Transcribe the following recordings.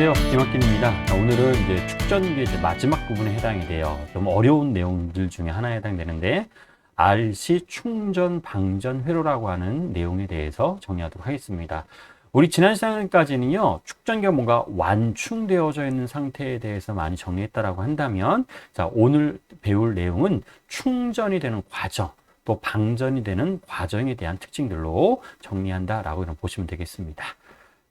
안녕하세요. 김학균입니다. 오늘은 이제 축전기의 이제 마지막 부분에 해당이 돼요. 좀 어려운 내용들 중에 하나에 해당되는데, RC 충전 방전 회로라고 하는 내용에 대해서 정리하도록 하겠습니다. 우리 지난 시간까지는요, 축전기가 뭔가 완충되어져 있는 상태에 대해서 많이 정리했다라고 한다면, 자, 오늘 배울 내용은 충전이 되는 과정, 또 방전이 되는 과정에 대한 특징들로 정리한다라고 보시면 되겠습니다.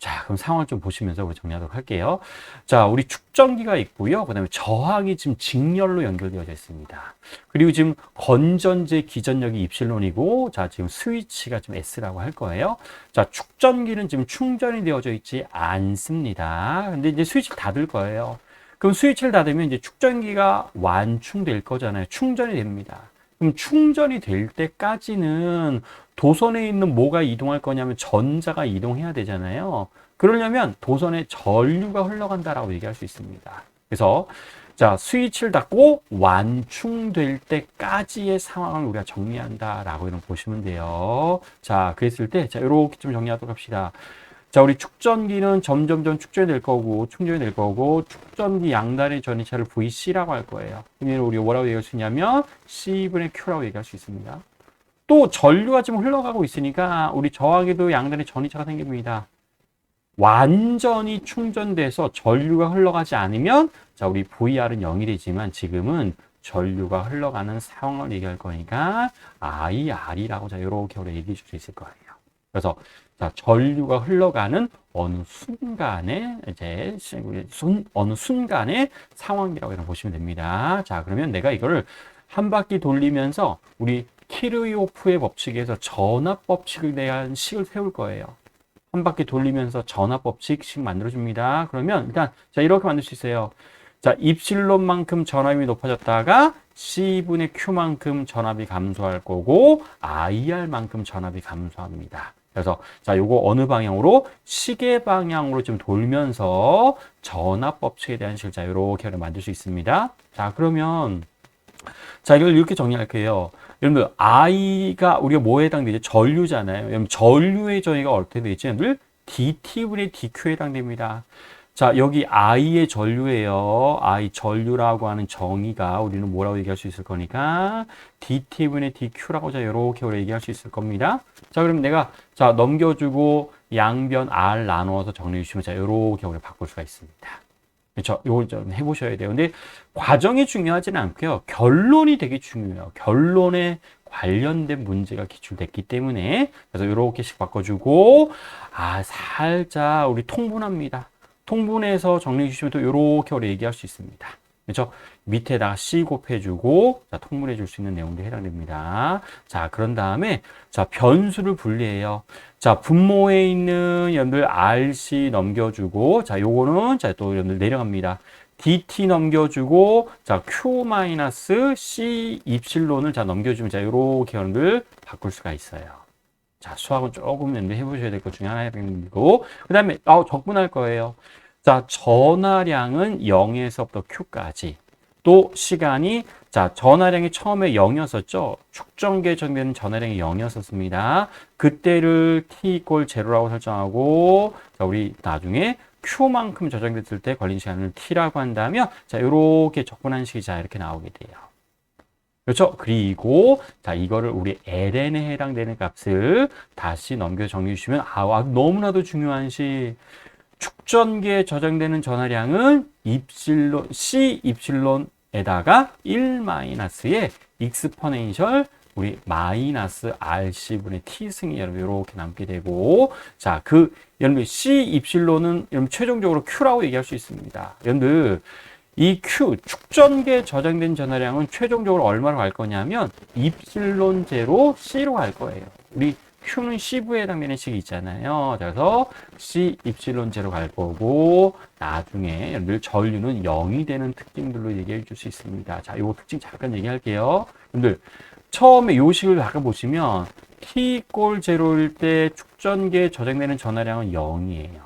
자, 그럼 상황을 좀 보시면서 우리 정리하도록 할게요. 자, 우리 축전기가 있고요. 그 다음에 저항이 지금 직렬로 연결되어져 있습니다. 그리고 지금 건전지 기전력이 입실론이고, 자, 지금 스위치가 지금 S라고 할 거예요. 자, 축전기는 지금 충전이 되어져 있지 않습니다. 근데 이제 스위치를 닫을 거예요. 그럼 스위치를 닫으면 이제 축전기가 완충될 거잖아요. 충전이 됩니다. 그럼 충전이 될 때까지는 도선에 있는 뭐가 이동할 거냐면 전자가 이동해야 되잖아요. 그러려면 도선에 전류가 흘러간다라고 얘기할 수 있습니다. 그래서 자, 스위치를 닫고 완충될 때까지의 상황을 우리가 정리한다라고 보시면 돼요. 자, 그랬을 때 자, 이렇게 좀 정리하도록 합시다. 자, 우리 축전기는 점점점 축전이 될 거고, 충전이 될 거고, 축전기 양단의 전이차를 VC라고 할 거예요. 그러면 우리가 뭐라고 얘기할 수 있냐면, C분의 Q라고 얘기할 수 있습니다. 또 전류가 지금 흘러가고 있으니까, 우리 저항에도 양단의 전이차가 생깁니다. 완전히 충전돼서 전류가 흘러가지 않으면, 자, 우리 VR은 0이 되지만, 지금은 전류가 흘러가는 상황을 얘기할 거니까, IR이라고 자, 이렇게 우리 얘기해 줄 수 있을 거예요. 그래서 자, 전류가 흘러가는 어느 순간에 이제 어느 순간의 상황이라고 보시면 됩니다. 자, 그러면 내가 이거를 한 바퀴 돌리면서 우리 키르호프의 법칙에서 전압 법칙에 대한 식을 세울 거예요. 한 바퀴 돌리면서 전압 법칙식 만들어줍니다. 그러면 일단 자, 이렇게 만들 수 있어요. 자, 입실론만큼 전압이 높아졌다가 C분의 Q만큼 전압이 감소할 거고 IR만큼 전압이 감소합니다. 그래서 자, 요거 어느 방향으로? 시계 방향으로 좀 돌면서 전압 법칙에 대한 식을 자, 요렇게 만들 수 있습니다. 자, 그러면 자, 이걸 이렇게 정리할게요. 여러분들 I가 우리가 뭐에 해당되죠? 전류잖아요. 여러분 전류의 저희가 어떻게 되죠? 여러분들 dT분의 dQ에 해당됩니다. 자, 여기 I의 전류예요. I 전류라고 하는 정의가 우리는 뭐라고 얘기할 수 있을 거니까 dT분의 dQ라고 자, 이렇게 우리 얘기할 수 있을 겁니다. 자, 그럼 내가 자, 넘겨주고 양변 R 나누어서 정리해 주시면 자, 이렇게 우리 바꿀 수가 있습니다. 그렇죠? 이걸 좀 해보셔야 돼요. 근데 과정이 중요하지는 않고요. 결론이 되게 중요해요. 결론에 관련된 문제가 기출됐기 때문에 그래서 이렇게씩 바꿔주고 살짝 우리 통분합니다. 통분해서 정리해 주시면 또 이렇게 우리 얘기할 수 있습니다. 그렇죠? 밑에다가 C 곱해주고 자, 통분해 줄 수 있는 내용들이 해당됩니다. 자, 그런 다음에 자, 변수를 분리해요. 자, 분모에 있는 여러분들 RC 넘겨주고 자, 요거는 자, 또 여러분들 내려갑니다. DT 넘겨주고 자, Q-C 입실론을 자, 넘겨주면 자, 요렇게 여러분들 바꿀 수가 있어요. 자, 수학은 조금 해보셔야 될 것 중에 하나이고, 그 다음에, 적분할 거예요. 자, 전하량은 0에서부터 Q까지. 또 시간이, 자, 전하량이 처음에 0이었었죠? 축전기에 적용되는 전하량이 0이었었습니다. 그때를 T = 0라고 설정하고, 자, 우리 나중에 Q만큼 저장됐을 때 걸린 시간을 T라고 한다면, 자, 요렇게 적분한 식이 자, 이렇게 나오게 돼요. 그렇죠? 그리고 자, 이거를 우리 ln에 해당되는 값을 다시 넘겨 정리해 주시면 너무나도 중요한 식. 축전기에 저장되는 전하량은 입실론 C 입실론에다가 1-의 익스포넨셜 우리 마이너스 RC분의 T승이 여러분 이렇게 남게 되고 자, 그 여러분 C 입실론은 여러분 최종적으로 Q라고 얘기할 수 있습니다. 여러분들 이 Q, 축전기에 저장된 전하량은 최종적으로 얼마로 갈 거냐면 입실론 제로 C로 갈 거예요. 우리 Q는 C부에 해당되는 식이 있잖아요. 그래서 C 입실론 제로 갈 거고 나중에 여러분들 전류는 0이 되는 특징들로 얘기해 줄 수 있습니다. 자, 요 특징 잠깐 얘기할게요. 여러분들 처음에 요 식을 아까 보시면 T = 0일 때 축전기에 저장되는 전하량은 0이에요.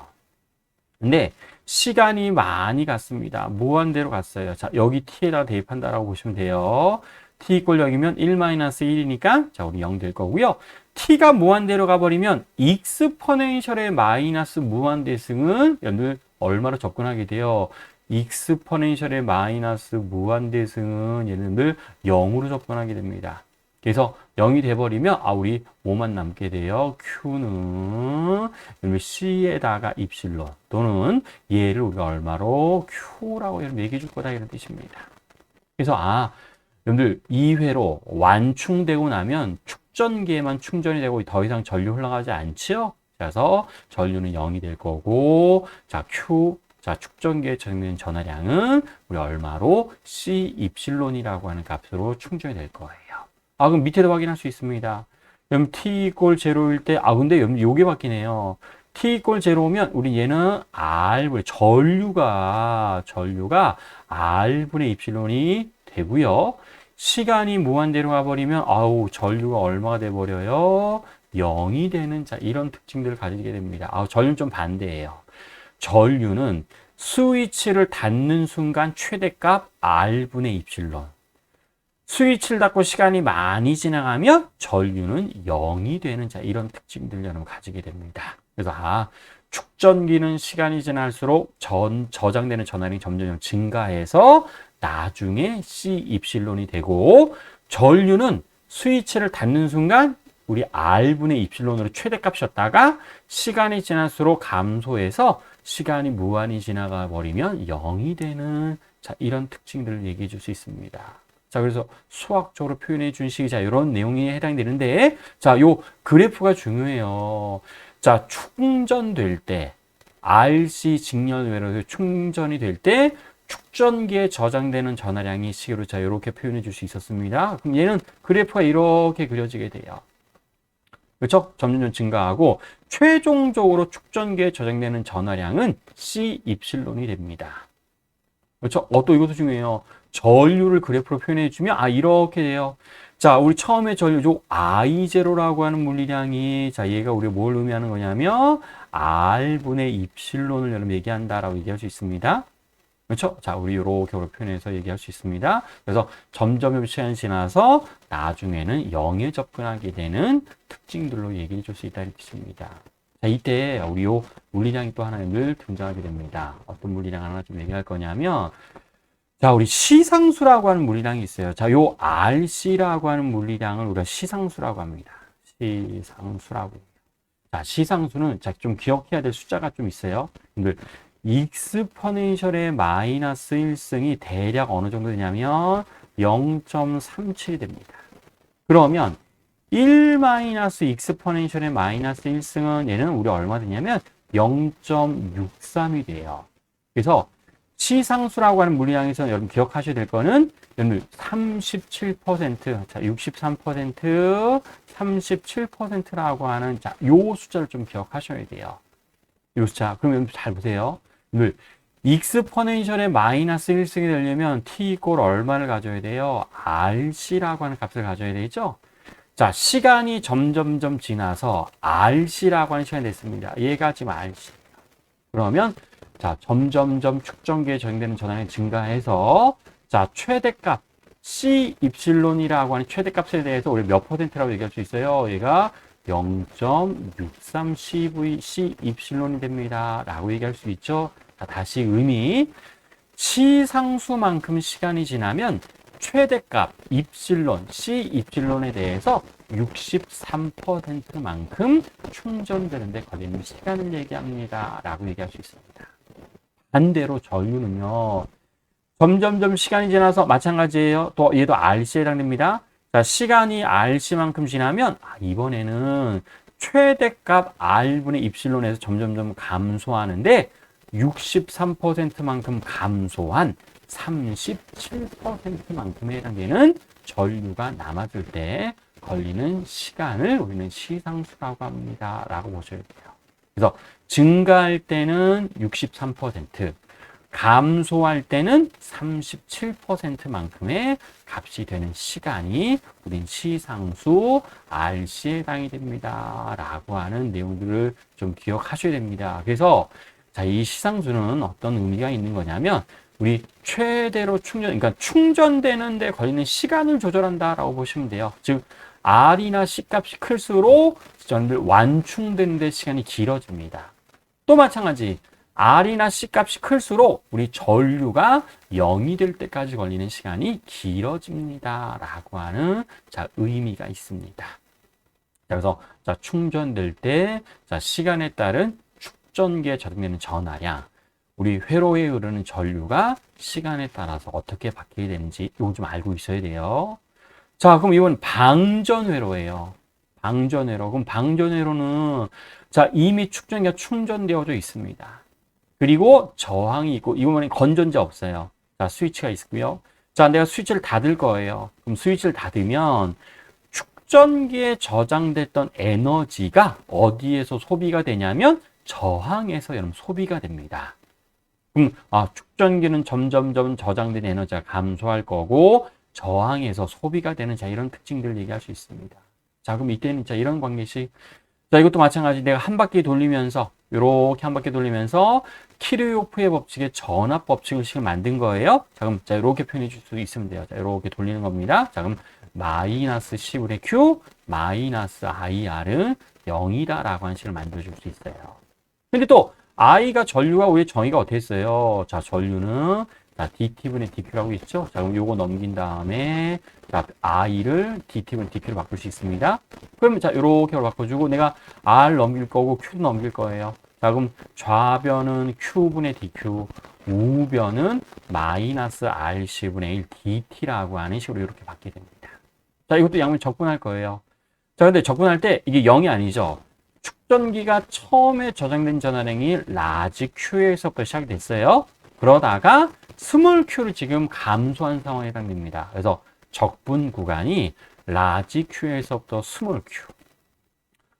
근데 시간이 많이 갔습니다. 무한대로 갔어요. 자, 여기 T에다 대입한다라고 보시면 돼요. T = 0이면 1-1이니까 자, 우리 0 될 거고요. T가 무한대로 가버리면 익스포넨셜의 마이너스 무한대승은 여러분들 얼마로 접근하게 돼요? 익스포넨셜의 마이너스 무한대승은 얘네들 0으로 접근하게 됩니다. 그래서 0이 돼버리면 우리 뭐만 남게 돼요? Q는 C에다가 입실론 또는 얘를 우리가 얼마로? Q라고 여러분 얘기해 줄 거다 이런 뜻입니다. 그래서 여러분들 2회로 완충되고 나면 축전기에만 충전이 되고 더 이상 전류 흘러가지 않지요? 그래서 전류는 0이 될 거고 자 Q 자 축전기에 적용된 전하량은 우리 얼마로? C 입실론이라고 하는 값으로 충전이 될 거예요. 그럼 밑에도 확인할 수 있습니다. 그럼 t 이꼴 0일 때 근데 요게 바뀌네요. t 이꼴 0면 우리 얘는 R분의 전류가 R분의 입실론이 되고요. 시간이 무한대로 가버리면 전류가 얼마가 돼버려요? 0이 되는 이런 특징들을 가지게 됩니다. 전류는 좀 반대예요. 전류는 스위치를 닫는 순간 최대값 R분의 입실론. 스위치를 닫고 시간이 많이 지나가면 전류는 0이 되는 이런 특징들을 여러분 가지게 됩니다. 그래서 축전기는 시간이 지날수록 저장되는 전하량이 점점 증가해서 나중에 C 입실론이 되고 전류는 스위치를 닫는 순간 우리 R분의 입실론으로 최대값이었다가 시간이 지날수록 감소해서 시간이 무한히 지나가 버리면 0이 되는 이런 특징들을 얘기해 줄 수 있습니다. 그래서 수학적으로 표현해 준 식이 이런 내용에 해당이 되는데 요 그래프가 중요해요. 충전될 때 RC 직렬회로에서 충전이 될 때 축전기에 저장되는 전하량이 식으로 이렇게 표현해 줄 수 있었습니다. 그럼 얘는 그래프가 이렇게 그려지게 돼요. 그렇죠? 점점 증가하고 최종적으로 축전기에 저장되는 전하량은 C 입실론이 됩니다. 그렇죠? 또 이것도 중요해요. 전류를 그래프로 표현해 주면 이렇게 돼요. 우리 처음에 전류 I0라고 하는 물리량이 얘가 우리가 뭘 의미하는 거냐면 R분의 입실론을 여러분 얘기한다라고 얘기할 수 있습니다. 그렇죠? 우리 이렇게 표현해서 얘기할 수 있습니다. 그래서 점점 시간이 지나서 나중에는 0에 접근하게 되는 특징들로 얘기해 줄 수 있다는 뜻입니다. 이때 우리 요 물리량이 또 하나 늘 등장하게 됩니다. 어떤 물리량 하나 좀 얘기할 거냐면 우리 시상수라고 하는 물리량이 있어요. 요 RC라고 하는 물리량을 우리가 시상수라고 합니다. 시상수라고. 시상수는 좀 기억해야 될 숫자가 좀 있어요. 익스포넨셜의 마이너스 1승이 대략 어느 정도 되냐면 0.37이 됩니다. 그러면 1 마이너스 익스포넨셜의 마이너스 1승은 얘는 우리 얼마 되냐면 0.63이 돼요. 그래서 시상수라고 하는 물리량에서 여러분 기억하셔야 될 거는 여러분 37%, 63%, 37%라고 하는 요 숫자를 좀 기억하셔야 돼요. 요 숫자. 그럼 여러분 잘 보세요. 익스포넨셜의 마이너스 1승이 되려면 t 이꼴 얼마를 가져야 돼요? RC라고 하는 값을 가져야 되죠? 시간이 점점점 지나서 RC라고 하는 시간이 됐습니다. 얘가 지금 RC. 그러면 점점점 축전기에 적용되는 전하량이 증가해서 최대값 C 입실론이라고 하는 최대값에 대해서 우리 몇 %라고 얘기할 수 있어요? 얘가 0.63 CV 입실론이 됩니다. 라고 얘기할 수 있죠. 다시 의미. 시상수만큼 시간이 지나면 최대값 입실론, C 입실론에 대해서 63%만큼 충전되는데 걸리는 시간을 얘기합니다. 라고 얘기할 수 있습니다. 반대로 전류는요. 점점점 시간이 지나서 마찬가지예요. 또 얘도 RC에 해당됩니다. 시간이 RC만큼 지나면 이번에는 최대값 R분의 입실론에서 점점점 감소하는데 63%만큼 감소한 37%만큼에 해당되는 전류가 남았을 때 걸리는 시간을 우리는 시상수라고 합니다. 라고 보셔야 돼요. 그래서 증가할 때는 63%, 감소할 때는 37%만큼의 값이 되는 시간이 우린 시상수 RC에 해당이 됩니다. 라고 하는 내용들을 좀 기억하셔야 됩니다. 그래서 이 시상수는 어떤 의미가 있는 거냐면 우리 최대로 그러니까 충전되는 데 걸리는 시간을 조절한다라고 보시면 돼요. 즉 R이나 C 값이 클수록 완충되는 데 시간이 길어집니다. 또 마찬가지 R이나 C 값이 클수록 우리 전류가 0이 될 때까지 걸리는 시간이 길어집니다. 라고 하는 자, 의미가 있습니다. 그래서 자, 충전될 때 자, 시간에 따른 축전기에 저장되는 전하량, 우리 회로에 흐르는 전류가 시간에 따라서 어떻게 바뀌게 되는지 이거 좀 알고 있어야 돼요. 자, 그럼 이건 방전회로예요. 방전회로. 그럼 방전회로는 자, 이미 축전기가 충전되어져 있습니다. 그리고 저항이 있고, 이거는 건전지 없어요. 자, 스위치가 있고요. 자, 내가 스위치를 닫을 거예요. 그럼 스위치를 닫으면 축전기에 저장됐던 에너지가 어디에서 소비가 되냐면 저항에서 여러분 소비가 됩니다. 그럼 축전기는 점점점 저장된 에너지가 감소할 거고 저항에서 소비가 되는 자, 이런 특징들을 얘기할 수 있습니다. 자, 그럼 이때는 자, 이런 관계식. 자, 이것도 마찬가지. 내가 한 바퀴 돌리면서 이렇게 한 바퀴 돌리면서 키르호프의 법칙의 전압 법칙을 만든 거예요. 자, 그럼 자, 이렇게 표현해 줄 수 있으면 돼요. 자, 이렇게 돌리는 겁니다. 자, 그럼 마이너스 C분의 Q 마이너스 IR은 0이다라고 하는 식을 만들어 줄 수 있어요. 근데 또 I가 전류가 왜 정의가 어떻게 했어요? 자, 전류는 자, dt분의 dq라고 있죠? 자, 그럼 요거 넘긴 다음에 자, I를 dt분의 dq로 바꿀 수 있습니다. 그러면 자, 요렇게 바꿔주고 내가 R 넘길 거고 Q 넘길 거예요. 자, 그럼 좌변은 Q분의 dq, 우변은 마이너스 RC분의 1 dt라고 하는 식으로 이렇게 바뀌게 됩니다. 자, 이것도 양면 적분할 거예요. 자, 근데 적분할 때 이게 0이 아니죠? 축전기가 처음에 저장된 전하량이 라지 Q에서부터 시작이 됐어요. 그러다가 스몰 Q를 지금 감소한 상황에 해당됩니다. 그래서 적분 구간이 라지 Q에서부터 스몰 Q.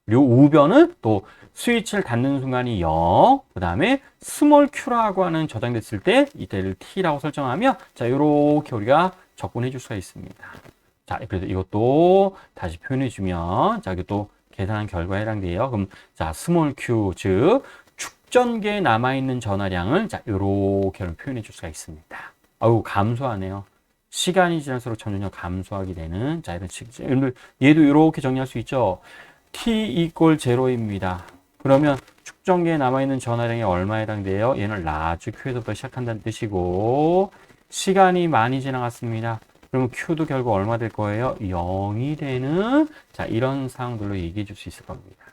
그리고 우변은 또 스위치를 닫는 순간이 0, 그 다음에 스몰 Q라고 하는 저장됐을 때 이때를 T라고 설정하면 자, 이렇게 우리가 적분해 줄 수가 있습니다. 자, 그래서 이것도 다시 표현해 주면 자, 이것도 계산한 결과에 해당돼요. 그럼 자, 스몰 Q, 즉 축전기에 남아있는 전하량을 자, 이렇게 표현해 줄 수가 있습니다. 아우, 감소하네요. 시간이 지날수록 점점 감소하게 되는 자, 이런 식이죠. 여러분들 얘도 이렇게 정리할 수 있죠. T 이퀄 0입니다. 그러면 축전기에 남아있는 전하량이 얼마에 해당돼요? 얘는 라지 Q에서부터 시작한다는 뜻이고 시간이 많이 지나갔습니다. 그러면 Q도 결국 얼마 될 거예요? 0이 되는 자, 이런 상황들로 얘기해 줄 수 있을 겁니다.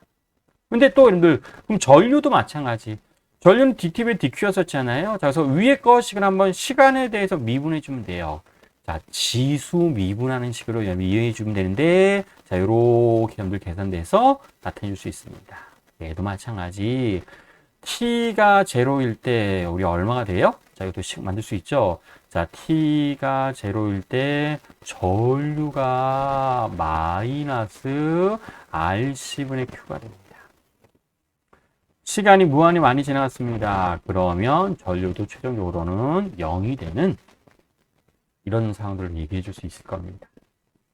근데 또 여러분들 그럼 전류도 마찬가지. 전류는 dT분의 dQ였었잖아요. 자, 그래서 위에 거식을 한번 시간에 대해서 미분해 주면 돼요. 자, 지수 미분하는 식으로 이해해 주면 되는데 자, 요렇게 여러분들 계산돼서 나타내 줄 수 있습니다. 얘도 마찬가지. t가 0일 때 우리 얼마가 돼요? 자, 이것도 식 만들 수 있죠. 자, t가 0일 때 전류가 마이너스 RC분의 Q가 됩니다. 시간이 무한히 많이 지나갔습니다. 그러면 전류도 최종적으로는 0이 되는 이런 상황들을 얘기해 줄 수 있을 겁니다.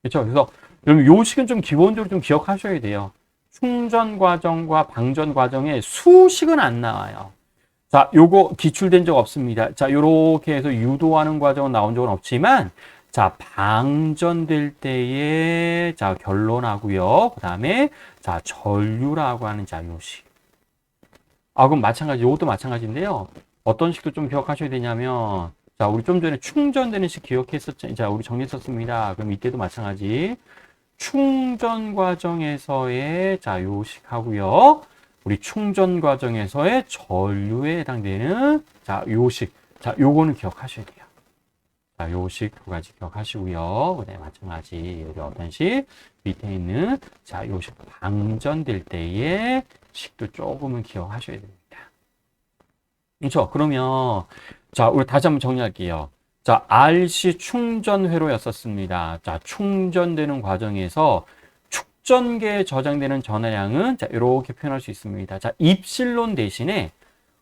그렇죠? 그래서 여러분 요 식은 좀 기본적으로 좀 기억하셔야 돼요. 충전 과정과 방전 과정에 수식은 안 나와요. 자, 요거 기출된 적 없습니다. 자, 요렇게 해서 유도하는 과정은 나온 적은 없지만 자, 방전될 때의 자, 결론하고요. 그다음에 자, 전류라고 하는 자, 요식. 그럼 마찬가지, 요것도 마찬가지인데요. 어떤 식도 좀 기억하셔야 되냐면 자, 우리 좀 전에 충전되는 식 기억했었죠. 자, 우리 정리했었습니다. 그럼 이때도 마찬가지. 충전 과정에서의 자, 요식하고요. 우리 충전 과정에서의 전류에 해당되는 자, 요식. 자, 요거는 기억하셔야 돼요. 자, 요식 두 가지 기억하시고요. 그다음에 마찬가지 여기 어떤 식 밑에 있는 자, 요식 방전될 때의 식도 조금은 기억하셔야 됩니다. 그렇죠? 그러면 자, 우리 다시 한번 정리할게요. 자, RC 충전 회로였었습니다. 자, 충전되는 과정에서 축전기에 저장되는 전하량은 자, 이렇게 표현할 수 있습니다. 자, 입실론 대신에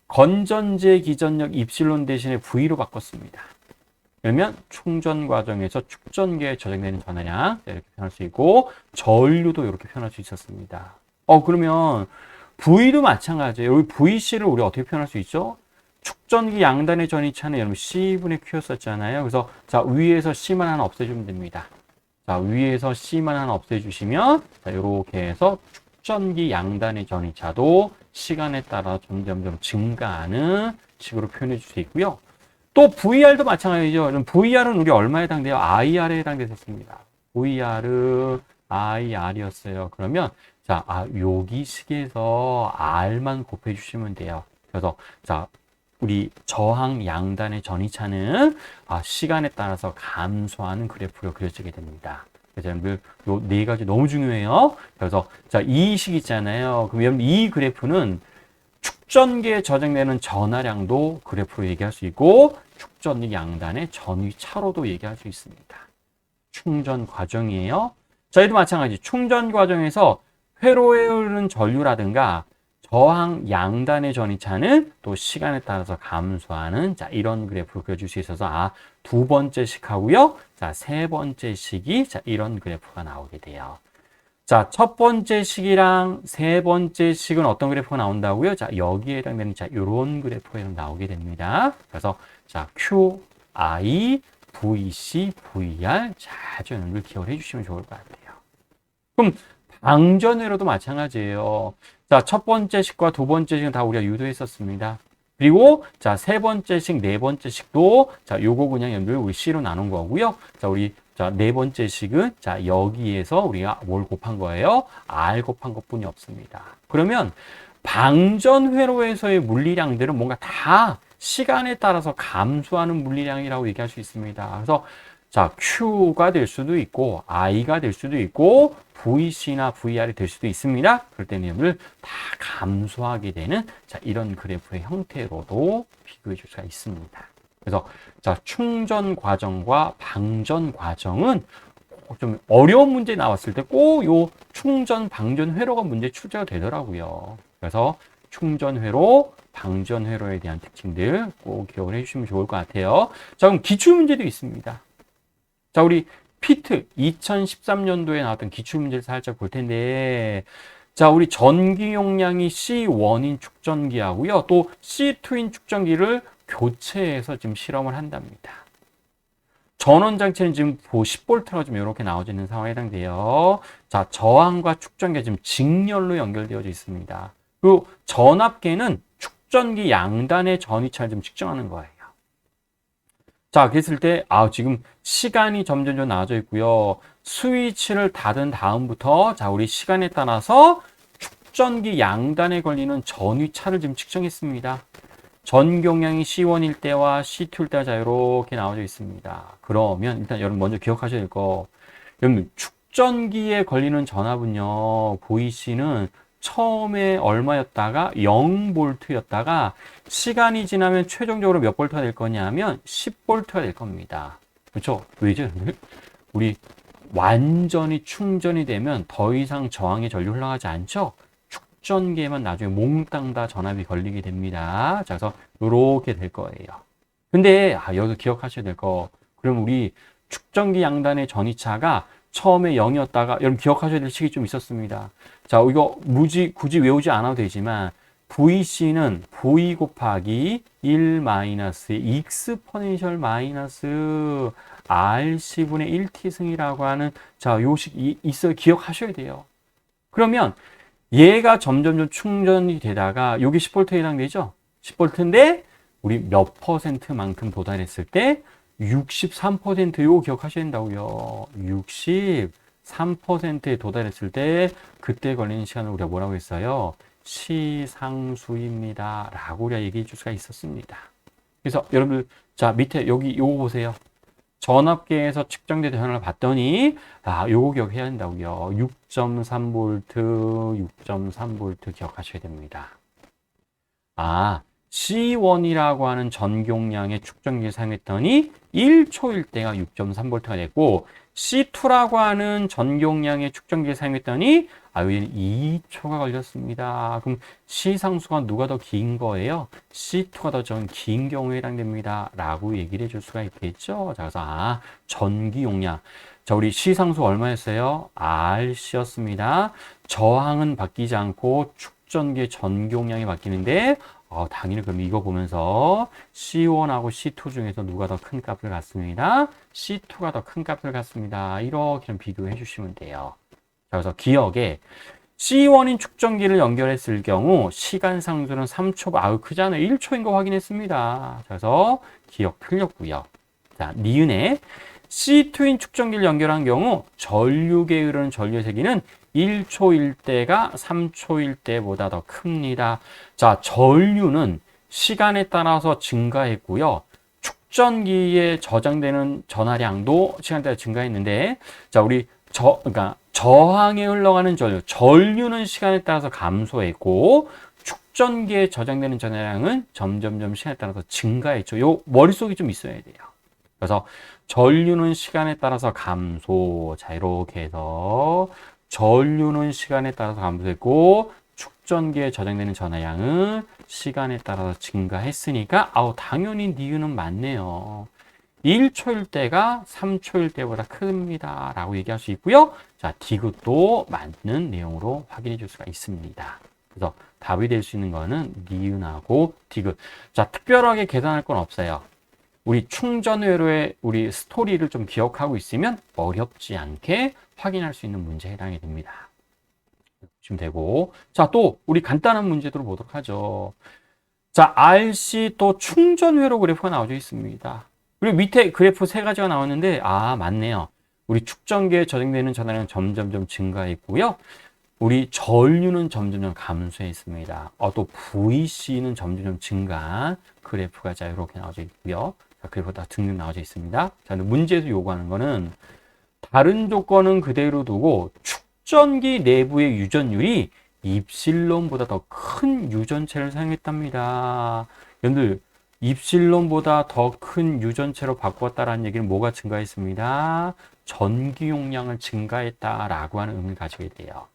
건전지의 기전력 입실론 대신에 V로 바꿨습니다. 그러면 충전 과정에서 축전기에 저장되는 전하량 이렇게 표현할 수 있고 전류도 이렇게 표현할 수 있었습니다. 그러면 V도 마찬가지예요. 여기 VC를 우리 어떻게 표현할 수 있죠? 축전기 양단의 전이차는 여러분 C분의 Q였었잖아요. 그래서 자, 위에서 C만 하나 없애주면 됩니다. 자, 위에서 C만 하나 없애주시면 자, 이렇게 해서 축전기 양단의 전이차도 시간에 따라 점점점 증가하는 식으로 표현해 줄 수 있고요. 또 VR도 마찬가지죠. VR은 우리 얼마에 해당돼요? IR에 해당되었습니다. IR이었어요. 그러면 자, 여기 식에서 R만 곱해 주시면 돼요. 그래서 자, 우리 저항 양단의 전이차는 시간에 따라서 감소하는 그래프로 그려지게 됩니다. 그래서 여러분들 요 네 가지 너무 중요해요. 그래서 자, 이 식 있잖아요. 그럼 여러분 이 그래프는 축전기에 저장되는 전하량도 그래프로 얘기할 수 있고 축전기 양단의 전위차로도 얘기할 수 있습니다. 충전 과정이에요. 저희도 마찬가지 충전 과정에서 회로에 흐르는 전류라든가 저항 양단의 전이차는 또 시간에 따라서 감소하는 자 이런 그래프로 그려줄 수 있어서 두 번째 식하고요. 자, 세 번째 식이 자 이런 그래프가 나오게 돼요. 자, 첫 번째 식이랑 세 번째 식은 어떤 그래프가 나온다고요? 자, 여기에 해당되는 자 이런 그래프가 나오게 됩니다. 그래서 자, Q, I, VC, VR 자주 여러분들 기억을 해주시면 좋을 것 같아요. 그럼 방전회로도 마찬가지예요. 자, 첫 번째 식과 두 번째 식은 다 우리가 유도했었습니다. 그리고 자, 세 번째 식, 네 번째 식도 자, 요거 그냥 여러분들 우리 C로 나눈 거고요. 자, 우리 자, 네 번째 식은 자, 여기에서 우리가 뭘 곱한 거예요? R 곱한 것뿐이 없습니다. 그러면 방전 회로에서의 물리량들은 뭔가 다 시간에 따라서 감소하는 물리량이라고 얘기할 수 있습니다. 그래서 자, Q가 될 수도 있고 I가 될 수도 있고 VC나 VR이 될 수도 있습니다. 그럴 때는 여러분들 다 감소하게 되는 자, 이런 그래프의 형태로도 비교해 줄 수가 있습니다. 그래서 자, 충전 과정과 방전 과정은 좀 어려운 문제 나왔을 때 꼭 요 충전 방전 회로가 문제 출제가 되더라고요. 그래서 충전 회로, 방전 회로에 대한 특징들 꼭 기억을 해주시면 좋을 것 같아요. 자, 그럼 기출 문제도 있습니다. 자, 우리 피트 2013년도에 나왔던 기출 문제를 살짝 볼 텐데, 자, 우리 전기 용량이 C1인 축전기하고요, 또 C2인 축전기를 교체해서 지금 실험을 한답니다. 전원 장치는 지금 10V가 좀 이렇게 나와져 있는 상황에 해당돼요. 자, 저항과 축전기가 지금 직렬로 연결되어져 있습니다. 그리고 전압계는 축전기 양단의 전위차를 좀 측정하는 거예요. 자, 그랬을 때, 지금 시간이 점점 나아져 있고요. 스위치를 닫은 다음부터, 자, 우리 시간에 따라서 축전기 양단에 걸리는 전위차를 지금 측정했습니다. 전경량이 C1일 때와 C2일 때가 자, 이렇게 나와져 있습니다. 그러면 일단 여러분 먼저 기억하셔야 될 거, 여러분 축전기에 걸리는 전압은요, VC는 처음에 얼마였다가 0V였다가 시간이 지나면 최종적으로 몇 볼트가 될 거냐면 10V가 될 겁니다. 그렇죠? 왜죠? 우리 완전히 충전이 되면 더 이상 저항의 전류 흘러가지 않죠? 축전기에만 나중에 몽땅 다 전압이 걸리게 됩니다. 자, 그래서 이렇게 될 거예요. 근데 여기서 기억하셔야 될 거, 그럼 우리 축전기 양단의 전이차가 처음에 0이었다가 여러분 기억하셔야 될 시기 좀 있었습니다. 자, 이거 굳이 외우지 않아도 되지만 VC는 V 곱하기 1 마이너스 익스포넨셜 마이너스 RC분의 1T승이라고 하는 자, 요식이 있어요. 기억하셔야 돼요. 그러면 얘가 점점 충전이 되다가 여기 10V에 해당되죠? 10V인데 우리 몇 %만큼 도달했을 때 63% 요거 기억하셔야 된다고요. 63%에 도달했을 때 그때 걸리는 시간을 우리가 뭐라고 했어요? 시상수입니다. 라고 우리가 얘기해 줄 수가 있었습니다. 그래서 여러분들 자, 밑에 여기 요거 보세요. 전압계에서 측정된 전압을 봤더니 요거 기억해야 된다고요. 6.3V, 6.3V 기억하셔야 됩니다. C1이라고 하는 전경량의 측정기를 사용했더니 1초일 때가 6.3V가 됐고 C2라고 하는 전경량의 측정기를 사용했더니 여기는 2초가 걸렸습니다. 그럼 시상수가 누가 더 긴 거예요? C2가 더 긴 경우에 해당됩니다. 라고 얘기를 해줄 수가 있겠죠. 자, 그래서 전기 용량. 자, 우리 시상수 얼마였어요? RC였습니다. 저항은 바뀌지 않고 축전기의 전기용량이 바뀌는데 당연히 그럼 이거 보면서 C1하고 C2 중에서 누가 더 큰 값을 갖습니다. C2가 더 큰 값을 갖습니다. 이렇게 비교해 주시면 돼요. 자, 그래서 기억에 C1인 축전기를 연결했을 경우 시간 상수는 3초, 아우 크잖아요. 1초인 거 확인했습니다. 그래서 기억 틀렸고요. 자, 니은에 C2인 축전기를 연결한 경우 전류계에 흐르는 전류의 세기는 1초일 때가 3초일 때보다 더 큽니다. 자, 전류는 시간에 따라서 증가했고요. 축전기에 저장되는 전하량도 시간에 따라 증가했는데, 자, 우리 그러니까 저항에 흘러가는 전류는 시간에 따라서 감소했고, 축전기에 저장되는 전하량은 점점점 시간에 따라서 증가했죠. 요 머릿속에 좀 있어야 돼요. 그래서 전류는 시간에 따라서 감소. 자, 이렇게 해서 전류는 시간에 따라서 감소했고, 축전기에 저장되는 전하량은 시간에 따라서 증가했으니까, 당연히 니은은 맞네요. 1초일 때가 3초일 때보다 큽니다. 라고 얘기할 수 있고요. 자, 디귿도 맞는 내용으로 확인해 줄 수가 있습니다. 그래서 답이 될 수 있는 거는 니은하고 디귿. 자, 특별하게 계산할 건 없어요. 우리 충전회로의 우리 스토리를 좀 기억하고 있으면 어렵지 않게 확인할 수 있는 문제에 해당이 됩니다. 보시면 되고. 자, 또 우리 간단한 문제들을 보도록 하죠. 자, RC 또 충전회로 그래프가 나와져 있습니다. 그리고 밑에 그래프 세 가지가 나왔는데, 맞네요. 우리 축전기에 저장되는 전하량은 점점점 증가했고요. 우리 전류는 점점점 감소했습니다. 또 VC는 점점점 증가한 그래프가 자, 이렇게 나와져 있고요. 자, 그래프 다 등등 나와져 있습니다. 자, 근데 문제에서 요구하는 거는 다른 조건은 그대로 두고 축전기 내부의 유전율이 입실론보다 더 큰 유전체를 사용했답니다. 여러분들, 입실론보다 더 큰 유전체로 바꾸었다라는 얘기는 뭐가 증가했습니다? 전기 용량을 증가했다라고 하는 의미를 가지게 돼요.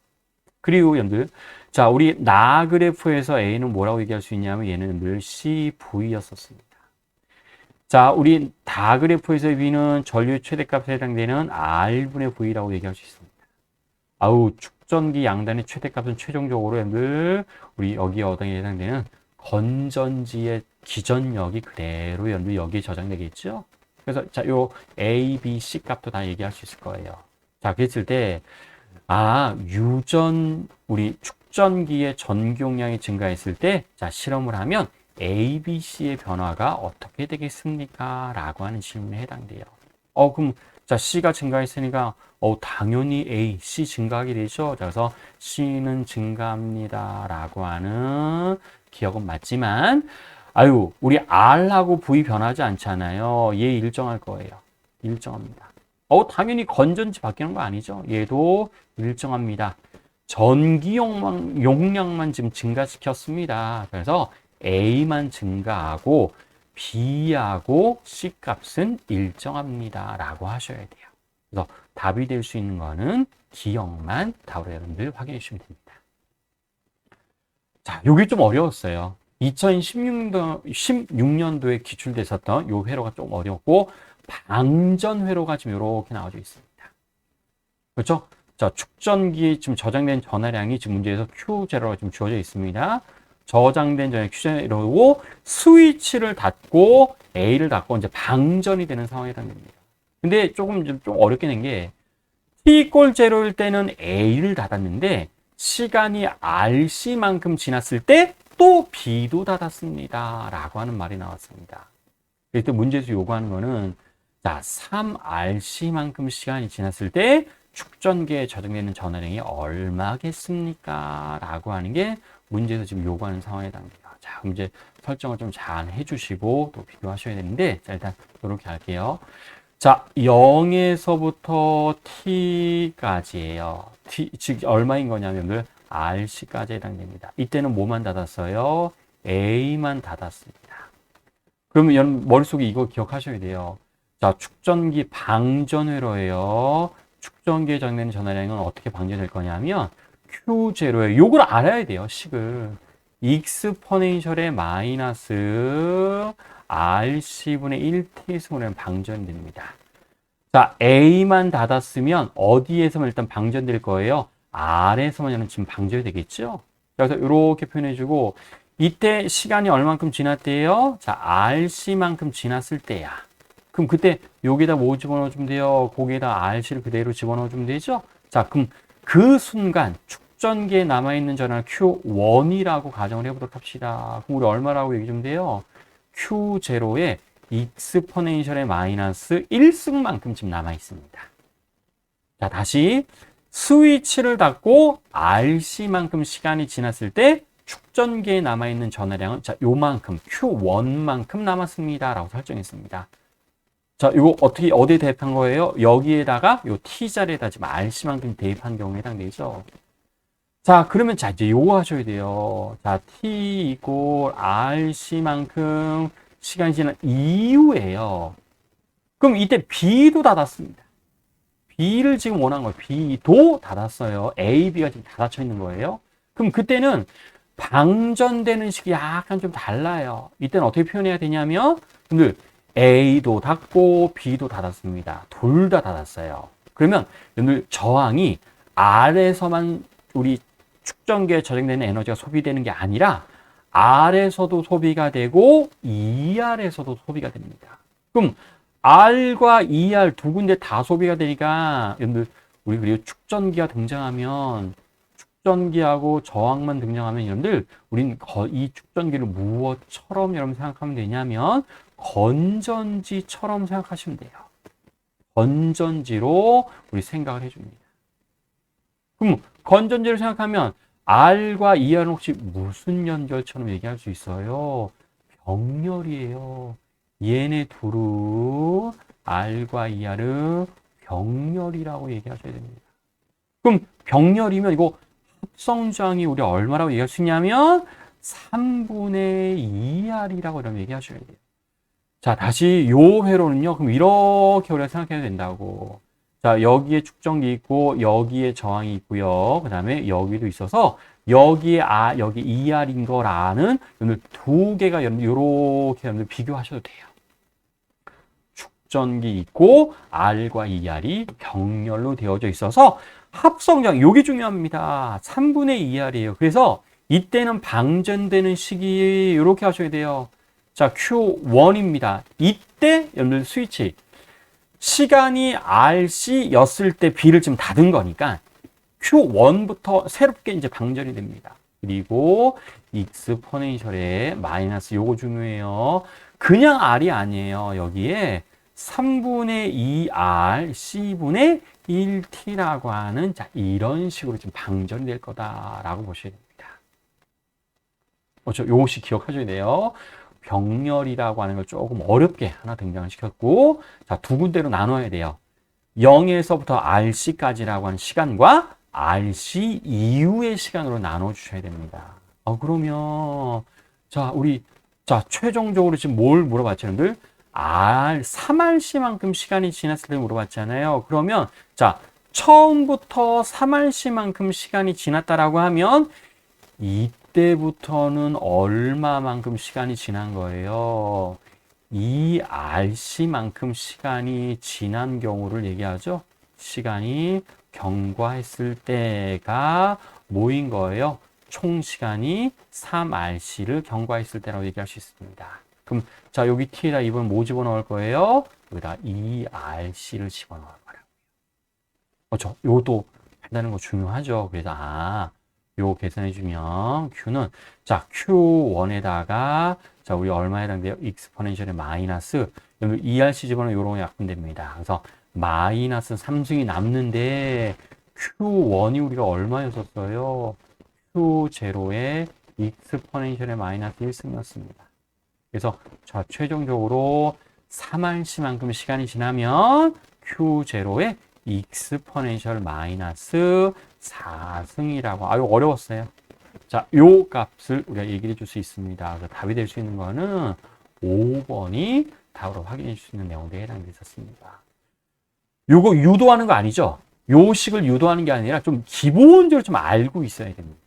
그리고 여러분들, 자, 우리 나 그래프에서 A는 뭐라고 얘기할 수 있냐면 얘는 늘 CV였었습니다. 자, 우리 다 그래프에서 B는 전류의 최대값에 해당되는 R분의 V라고 얘기할 수 있습니다. 축전기 양단의 최대값은 최종적으로 여러분들, 우리 여기 어당에 해당되는 건전지의 기전력이 그대로 여러분들 여기에 저장되겠죠? 그래서 자, 요 A, B, C 값도 다 얘기할 수 있을 거예요. 자, 그랬을 때, 우리 축전기의 전기 용량이 증가했을 때, 자, 실험을 하면 A, B, C의 변화가 어떻게 되겠습니까? 라고 하는 질문에 해당돼요. 그럼, 자, C가 증가했으니까, 당연히 A, C 증가하게 되죠. 그래서 C는 증가합니다. 라고 하는 기억은 맞지만, 우리 R하고 V 변하지 않잖아요. 얘 일정할 거예요. 일정합니다. 당연히 건전지 바뀌는 거 아니죠. 얘도 일정합니다. 전기 용량만 지금 증가시켰습니다. 그래서 A만 증가하고 B하고 C 값은 일정합니다. 라고 하셔야 돼요. 그래서 답이 될 수 있는 거는 기억만 답으로 여러분들 확인해 주시면 됩니다. 자, 요게 좀 어려웠어요. 2016년도에 기출됐었던 요 회로가 좀 어렵고, 방전 회로가 지금 이렇게 나와져 있습니다. 그렇죠? 자, 축전기에 지금 저장된 전하량이 지금 문제에서 Q0가 지금 주어져 있습니다. 저장된 전에 Q0고, 스위치를 닫고 A를 닫고 이제 방전이 되는 상황이 해당됩니다. 근데 좀 어렵게 된 게, T=0일 때는 A를 닫았는데, 시간이 RC만큼 지났을 때 또 B도 닫았습니다. 라고 하는 말이 나왔습니다. 그때 문제에서 요구하는 거는, 자, 3RC만큼 시간이 지났을 때 축전기에 저장되는 전하량이 얼마겠습니까? 라고 하는 게 문제에서 지금 요구하는 상황에 해당돼요. 자, 그럼 이제 설정을 좀 잘 해주시고 또 비교하셔야 되는데, 자, 일단 이렇게 할게요. 자, 0에서부터 T까지예요. 즉 얼마인 거냐면 RC까지 해당됩니다. 이때는 뭐만 닫았어요? A만 닫았습니다. 그러면 여러분 머릿속에 이거 기억하셔야 돼요. 자, 축전기 방전회로예요. 축전기에 저장되는 전하량은 어떻게 방전될 거냐면 Q0예요. 요걸 알아야 돼요. 식을. 익스포넨셜의 마이너스 RC분의 1T승으로 방전됩니다. 자, A만 닫았으면 어디에서만 일단 방전될 거예요? R에서만 지금 방전이 되겠죠? 그래서 이렇게 표현해주고, 이때 시간이 얼만큼 지났대요? 자, RC만큼 지났을 때야. 그럼 그때 여기다 뭐 집어넣어주면 돼요? 거기에다 RC를 그대로 집어넣어주면 되죠? 자, 그럼 그 순간 축전기에 남아있는 전압 Q1이라고 가정을 해보도록 합시다. 그럼 우리 얼마라고 얘기 좀 돼요? Q0에 익스포넨셜의 마이너스 1승만큼 지금 남아있습니다. 자, 다시 스위치를 닫고 RC만큼 시간이 지났을 때 축전기에 남아있는 전하량은 자, 요만큼 Q1만큼 남았습니다. 라고 설정했습니다. 자, 이거 어떻게, 어디에 대입한 거예요? 여기에다가 요 T자리에다 지금 RC만큼 대입한 경우에 해당되죠. 자, 그러면 자, 이제 요거 하셔야 돼요. 자, T 이꼴 RC만큼 시간이 지난 이후에요. 그럼 이때 B도 닫았습니다. B를 지금 원한 거예요. B도 닫았어요. A, B가 지금 닫혀 있는 거예요. 그럼 그때는 방전되는 식이 약간 좀 달라요. 이때는 어떻게 표현해야 되냐면, 여러분들, A도 닫고 B도 닫았습니다. 둘 다 닫았어요. 그러면 여러분들 저항이 R에서만 우리 축전기에 저장되는 에너지가 소비되는 게 아니라 R에서도 소비가 되고 ER에서도 소비가 됩니다. 그럼 R과 ER 두 군데 다 소비가 되니까 여러분들 우리 그리고 축전기가 등장하면 축전기하고 저항만 등장하면 여러분들 우린 이 축전기를 무엇처럼 여러분 생각하면 되냐면 건전지처럼 생각하시면 돼요. 건전지로 우리 생각을 해줍니다. 그럼 건전지를 생각하면 R과 ER은 혹시 무슨 연결처럼 얘기할 수 있어요? 병렬이에요. 얘네 둘은 R과 ER은 병렬이라고 얘기하셔야 됩니다. 그럼 병렬이면 이거 합성저항이 우리 얼마라고 얘기할 수 있냐면 3분의 2R이라고 이러면 얘기하셔야 돼요. 자, 다시 요 회로는요. 그럼 이렇게 우리가 생각해야 된다고. 자, 여기에 축전기 있고 여기에 저항이 있고요. 그 다음에 여기도 있어서 여기에 여기 ER인 거라는 여러분들 두 개가 이렇게 여러분들 비교하셔도 돼요. 축전기 있고 R과 ER이 병렬로 되어져 있어서 합성저항 요게 중요합니다. 3분의 2R이에요. 그래서 이때는 방전되는 시기 이렇게 하셔야 돼요. 자, Q1입니다. 이때 여러분들 스위치 시간이 RC였을 때 B를 지금 닫은 거니까 Q1부터 새롭게 이제 방전이 됩니다. 그리고 익스포넨셜의 마이너스 요거 중요해요. 그냥 R이 아니에요. 여기에 3분의 2R C분의 1T라고 하는 자 이런 식으로 지금 방전이 될 거다라고 보셔야 됩니다. 요것이 기억하셔야 돼요. 병렬이라고 하는 걸 조금 어렵게 하나 등장을 시켰고, 자, 두 군데로 나눠야 돼요. 0에서부터 RC까지라고 하는 시간과 RC 이후의 시간으로 나눠 주셔야 됩니다. 그러면, 자, 최종적으로 지금 뭘 물어봤죠, 여러분들? 3RC만큼 시간이 지났을 때 물어봤잖아요. 그러면, 자, 처음부터 3RC만큼 시간이 지났다라고 하면, 이때부터는 얼마만큼 시간이 지난 거예요? 2RC만큼 시간이 지난 경우를 얘기하죠. 시간이 경과했을 때가 뭐인 거예요? 총 시간이 3RC를 경과했을 때라고 얘기할 수 있습니다. 그럼 자, 여기 T에다 이번 뭐 집어넣을 거예요? 여기다 2RC를 집어넣을 거라고요. 요것도 한다는 거 중요하죠. 그래서 요 계산해주면 Q는 자 Q1에다가 자 우리 얼마에 해당돼요? 익스포넨셜의 마이너스 여기 ERC 집어넣으면 요런 거 약분됩니다. 그래서 마이너스 3승이 남는데 Q1이 우리가 얼마였었어요? Q0의 익스포넨셜의 마이너스 1승이었습니다. 그래서 자 최종적으로 3RC만큼 시간이 지나면 Q0의 익스포넨셜 마이너스 4승이라고. 어려웠어요. 자, 요 값을 우리가 얘기해 줄 수 있습니다. 그래서 답이 될 수 있는 거는 5번이 답으로 확인해 줄 수 있는 내용들에 해당되어 있었습니다. 요거 유도하는 거 아니죠? 요 식을 유도하는 게 아니라 좀 기본적으로 좀 알고 있어야 됩니다.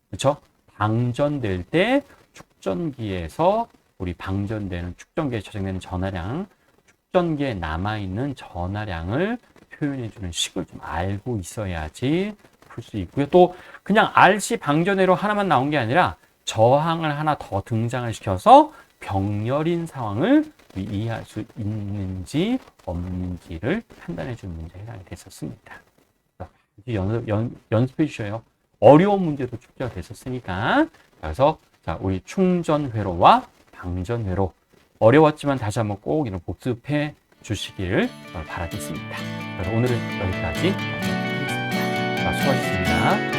그렇죠? 방전될 때 축전기에서 우리 방전되는 축전기에 저장되는 전하량, 축전기에 남아있는 전하량을 표현해주는 식을 좀 알고 있어야지 풀 수 있고요. 또 그냥 RC 방전회로 하나만 나온 게 아니라 저항을 하나 더 등장을 시켜서 병렬인 상황을 이해할 수 있는지 없는지를 판단해 주는 문제에 해당이 됐었습니다. 연습해 주셔요. 어려운 문제도 출제가 됐었으니까. 그래서 자, 우리 충전 회로와 방전 회로 어려웠지만 다시 한번 꼭 이런 복습해 주시기를 바라겠습니다. 그래서 오늘은 여기까지 하겠습니다. 자, 수고하셨습니다.